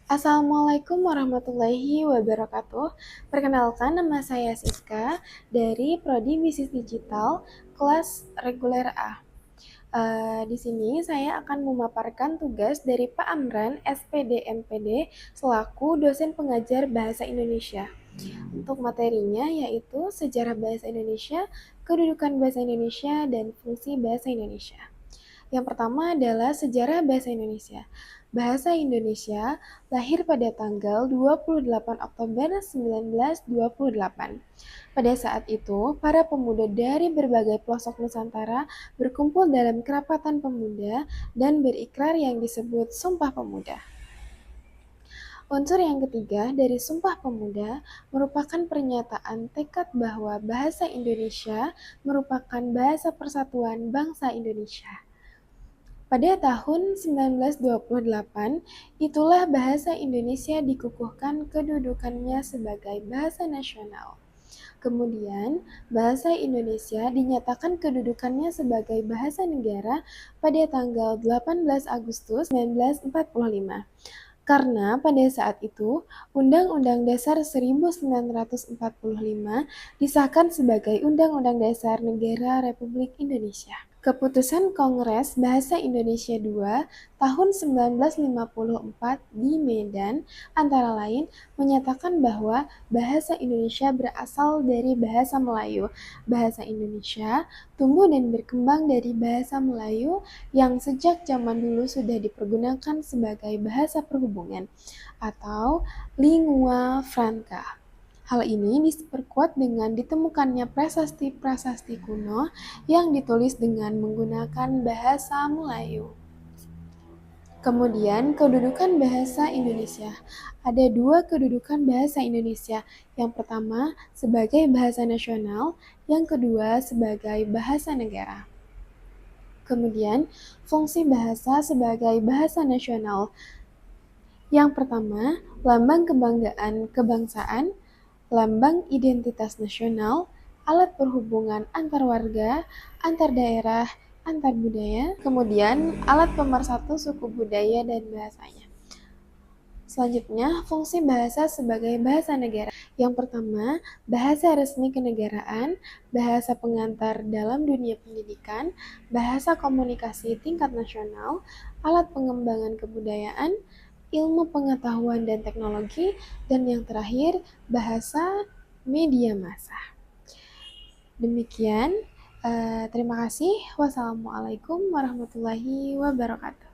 Assalamualaikum warahmatullahi wabarakatuh. Perkenalkan, nama saya Siska dari Prodi Bisnis Digital kelas reguler A. Di sini saya akan memaparkan tugas dari Pak Amran, SPD MPD, selaku dosen pengajar Bahasa Indonesia. Untuk materinya yaitu sejarah bahasa Indonesia, kedudukan bahasa Indonesia, dan fungsi bahasa Indonesia. Yang pertama adalah sejarah bahasa Indonesia. Bahasa Indonesia lahir pada tanggal 28 Oktober 1928. Pada saat itu, para pemuda dari berbagai pelosok Nusantara berkumpul dalam kerapatan pemuda dan berikrar yang disebut Sumpah Pemuda. Unsur yang ketiga dari Sumpah Pemuda merupakan pernyataan tekad bahwa bahasa Indonesia merupakan bahasa persatuan bangsa Indonesia. Pada tahun 1928, itulah bahasa Indonesia dikukuhkan kedudukannya sebagai bahasa nasional. Kemudian, bahasa Indonesia dinyatakan kedudukannya sebagai bahasa negara pada tanggal 18 Agustus 1945. Karena pada saat itu, Undang-Undang Dasar 1945 disahkan sebagai Undang-Undang Dasar Negara Republik Indonesia. Keputusan Kongres Bahasa Indonesia II tahun 1954 di Medan antara lain menyatakan bahwa bahasa Indonesia berasal dari bahasa Melayu. Bahasa Indonesia tumbuh dan berkembang dari bahasa Melayu yang sejak zaman dulu sudah dipergunakan sebagai bahasa perhubungan atau lingua franca. Hal ini diperkuat dengan ditemukannya prasasti-prasasti kuno yang ditulis dengan menggunakan bahasa Melayu. Kemudian, kedudukan bahasa Indonesia. Ada dua kedudukan bahasa Indonesia. Yang pertama, sebagai bahasa nasional, yang kedua, sebagai bahasa negara. Kemudian, fungsi bahasa sebagai bahasa nasional. Yang pertama, lambang kebanggaan kebangsaan, lambang identitas nasional, alat perhubungan antar warga, antar daerah, antar budaya, kemudian alat pemersatu suku budaya dan bahasanya. Selanjutnya, fungsi bahasa sebagai bahasa negara. Yang pertama, bahasa resmi kenegaraan, bahasa pengantar dalam dunia pendidikan, bahasa komunikasi tingkat nasional, alat pengembangan kebudayaan, ilmu pengetahuan dan teknologi, dan yang terakhir, bahasa media massa. Demikian, terima kasih. Wassalamualaikum warahmatullahi wabarakatuh.